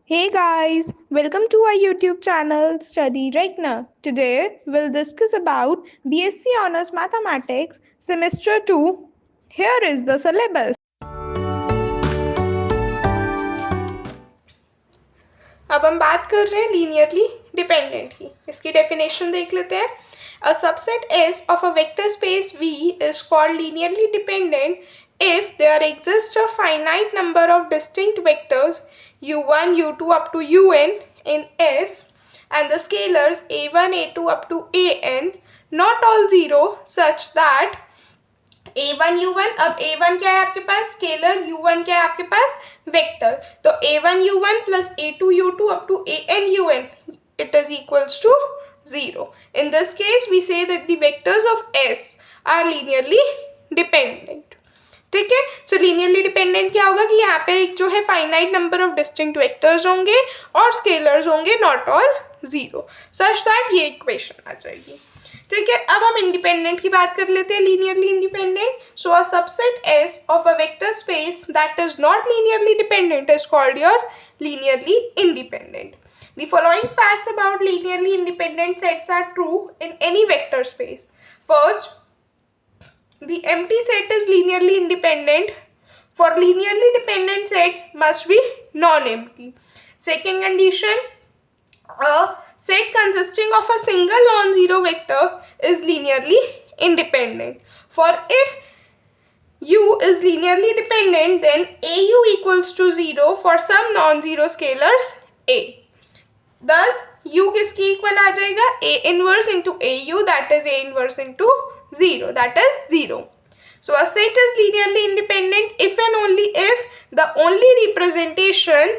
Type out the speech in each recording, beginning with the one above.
Hey guys, welcome to our YouTube channel Study Regna. Today we'll discuss about BSc Honors Mathematics Semester 2. Here is the syllabus. अब हम बात कर रहे हैं linearly dependent की। इसकी डेफिनेशन देख लेते हैं। A subset S of a vector space V is called linearly dependent if there exists a finite number of distinct vectors u1, u2 up to un in S and the scalars a1, a2 up to an not all zero such that a1 u1, अब a1 क्या है आपके पास scalar, u1 क्या है आपके पास vector, तो a1 u1 plus a2 u2 up to an un it is equals to 0. In this case we say that the vectors of S are linearly dependent. ठीक है, सो लीनियरली डिपेंडेंट क्या होगा कि यहाँ पे एक जो है finite number of distinct vectors होंगे और स्केलर्स होंगे not all zero, such that ये इक्वेशन आ जाएगी। ठीक है, अब हम इंडिपेंडेंट की बात कर लेते हैं, linearly independent. So a subset S of a vector space that is not linearly dependent is called your linearly independent. The following facts about linearly independent sets are true in any vector space. First, the empty set is linearly independent. For linearly dependent sets must be non-empty. Second condition, a set consisting of a single non-zero vector is linearly independent. For if u is linearly dependent, then au equals to 0 for some non-zero scalars a. Thus u किसकी equal आ जाएगा, a inverse into au, that is a inverse into 0, that is 0. So a set is linearly independent if and only if the only representation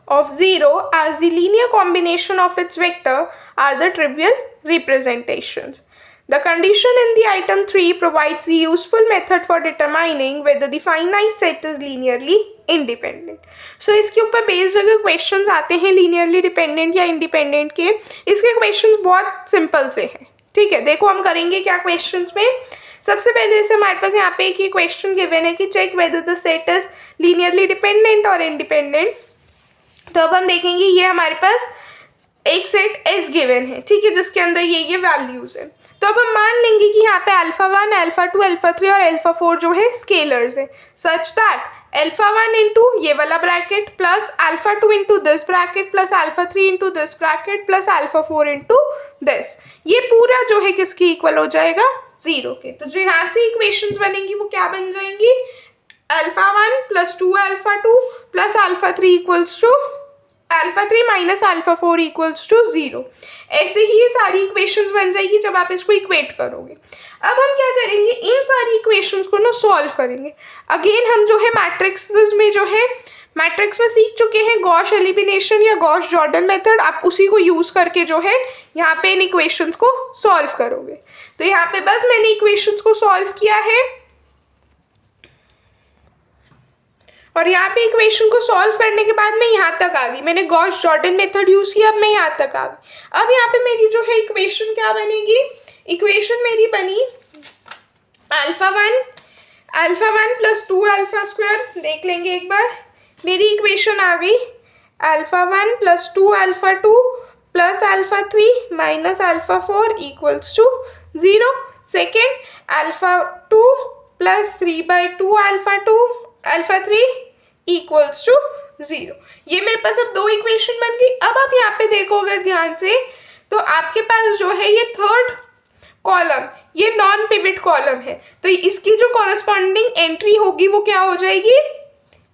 of 0 as the linear combination of its vector are the trivial representations. The condition in the item 3 provides the useful method for determining whether the finite set is linearly independent. So इसके ऊपर based अगर questions आते हैं linearly dependent या independent के, इसके questions बहुत simple से हैं। ठीक है, देखो हम करेंगे क्या क्वेश्चंस में। सबसे पहले जैसे हमारे पास यहाँ पे एक ये क्वेश्चन गिवन है कि check whether the set is linearly dependent और इंडिपेंडेंट। तो अब हम देखेंगे ये हमारे पास एक सेट एस गिवन है, ठीक है, जिसके अंदर ये वैल्यूज है। तो अब हम मान लेंगे कि यहाँ पे अल्फा 1, अल्फा 2, अल्फा 3 और अल्फा 4 जो है स्केलर्स है, सच दैट अल्फा 1 इंटू ये वाला bracket plus alpha 2 into this bracket plus alpha 3 into this bracket plus alpha 4 into this, ये पूरा जो है किसकी इक्वल हो जाएगा, 0 के। तो जो यहाँ से इक्वेशंस बनेंगी वो क्या बन जाएंगी, alpha 1 plus 2 alpha 2 plus alpha 3 equals to alpha 3 minus alpha 4 equals to 0। ऐसे ही ये सारी इक्वेशंस बन जाएगी जब आप इसको इक्वेट करोगे। अब हम क्या करेंगे, इन सारी इक्वेशंस को ना सॉल्व करेंगे। अगेन हम जो है मैट्रिक्स में जो है मैट्रिक्स में सीख चुके हैं गॉस एलिमिनेशन या गॉस जॉर्डन मेथड, आप उसी को यूज करके जो है यहाँ पे इन इक्वेशंस को सॉल्व करोगे। तो यहाँ पे बस मैंने इक्वेशंस को सॉल्व किया है और यहाँ पे इक्वेशन को सॉल्व करने के बाद मैं यहाँ तक आ गई, मैंने गॉस जॉर्डन मेथड यूज किया, अब मैं यहाँ तक आ गई। अब यहाँ पे मेरी जो है इक्वेशन क्या बनेगी, इक्वेशन मेरी बनी अल्फा 1 प्लस 2 अल्फा स्क्वायर, देख लेंगे एक बार, मेरी इक्वेशन आ गई alpha 1 plus 2 alpha 2 plus alpha 3 minus alpha 4 equals to 0। Second alpha 2 plus 3/2 alpha 3 equals to 0। ये मेरे पास अब दो इक्वेशन बन गई। अब आप यहाँ पे देखो अगर ध्यान से, तो आपके पास जो है ये थर्ड कॉलम, ये नॉन पिवट कॉलम है, तो इसकी जो कॉरस्पॉन्डिंग एंट्री होगी वो क्या हो जाएगी,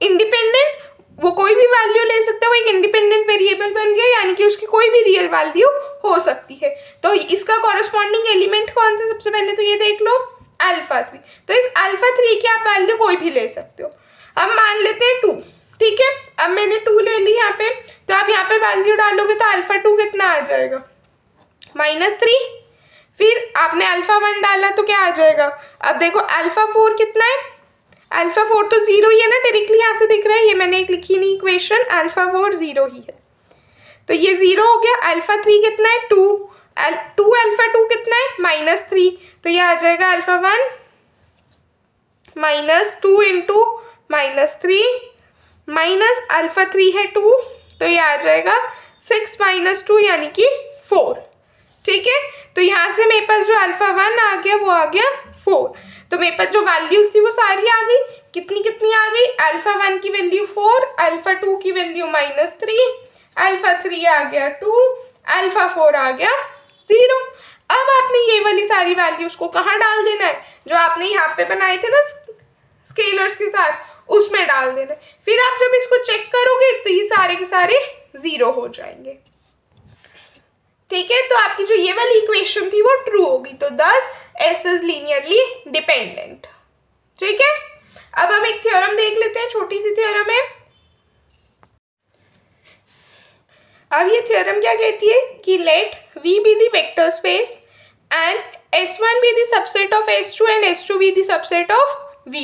इंडिपेंडेंट। वो कोई भी वैल्यू ले सकता है, वो एक इंडिपेंडेंट वेरिएबल बन गया, यानी कि उसकी कोई भी रियल वैल्यू हो सकती है। तो इसका कॉरस्पॉन्डिंग एलिमेंट कौन सा, सबसे पहले तो ये देख लो अल्फा 3, तो इस अल्फा 3 की आप वैल्यू कोई भी ले सकते हो। अब मान लेते हैं 2, ठीक है, अब मैंने 2 ले ली यहाँ पे, तो आप यहाँ पे वैल्यू डालोगे तो अल्फा 2 कितना आ जाएगा, -3। फिर आपने अल्फा 1 डाला तो क्या आ जाएगा, अब देखो अल्फा 4 कितना है, अल्फा 4 तो 0 ही है ना, डायरेक्टली यहाँ से दिख रहा है, ये मैंने एक लिखी नहीं इक्वेशन, अल्फा 4 0 ही है, तो ये 0 हो गया। अल्फा 3 कितना है, 2 अल्फा 2 कितना है, -3, तो ये आ जाएगा अल्फा 1 -2 इंटू -3 माइनस अल्फा 3 है 2 तो ये आ जाएगा 6 - 2 यानी कि 4। ठीक है, तो यहाँ से मेरे पास जो अल्फा 1 आ गया वो आ गया 4। तो मेरे पास जो वैल्यूज थी वो सारी आ गई। कितनी कितनी आ गई? अल्फा 1 की वैल्यू 4, अल्फा 2 की वैल्यू -3, अल्फा 3 आ गया 2, अल्फा 4 आ गया 0। अब आपने ये वाली सारी वैल्यूज को कहाँ डाल देना है? जो आपने यहाँ पे बनाए थे ना स्केलर्स के साथ, उसमें डाल देना है। फिर आप जब इसको चेक करोगे तो ये सारे के सारे 0 हो जाएंगे। ठीक है, तो आपकी जो ये वाली इक्वेशन थी वो ट्रू होगी। तो दस एस इज लीनियरली डिपेंडेंट। ठीक है, अब हम एक थ्योरम देख लेते हैं, छोटी सी थ्योरम है। अब ये थ्योरम क्या कहती है कि late V be the vector space and S1 be the subset of S2 and S2 be the subset of V.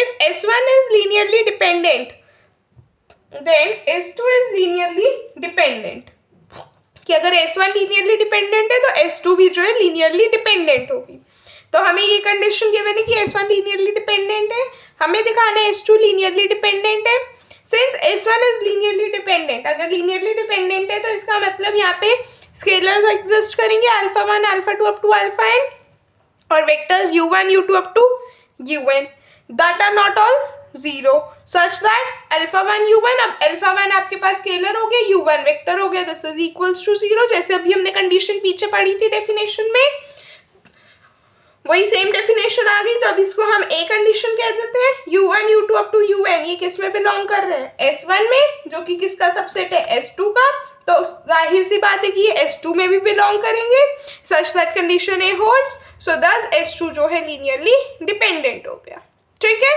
If S1 is linearly dependent, then S2 is linearly dependent. कि अगर S1 linearly dependent है तो S2 भी जो है linearly dependent होगी। तो हमें ये कंडीशन गिवन है कि S1 लीनियरली डिपेंडेंट है, हमें दिखाना है S2 लीनियरली डिपेंडेंट है। Since S1 is linearly dependent, अगर लीनियरली डिपेंडेंट है तो इसका मतलब यहाँ पे स्केलर्स एग्जिस्ट करेंगे alpha 1 alpha 2 up to alpha n, और vectors u1 u2 up to un that are not all 0 such that alpha 1 u1, अब अल्फा 1 आपके पास स्केलर हो गया, u1 वेक्टर हो गया, दिस इज इक्वल्स टू 0। जैसे अभी हमने कंडीशन पीछे पढ़ी थी डेफिनेशन में, वही सेम डेफिनेशन आ गई। तो अब इसको हम ए कंडीशन कह देते हैं। u1 u2 up to un ये किस में बिलोंग कर रहे हैं? S1 में, जो कि किसका सबसेट है? S2 का। तो जाहिर सी बात है कि ये S2 में भी बिलोंग करेंगे, such that condition A holds. So this S2 जो है लीनियरली डिपेंडेंट हो गया। ठीक है,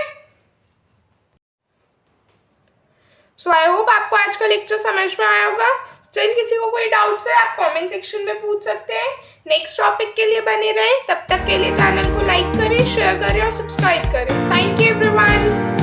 सो आई होप आपको आज का लेक्चर समझ में आया होगा। स्टिल किसी को कोई डाउट्स है आप कमेंट सेक्शन में पूछ सकते हैं। नेक्स्ट टॉपिक के लिए बने रहें, तब तक के लिए चैनल को लाइक करें, शेयर करें और सब्सक्राइब करें। Thank you everyone.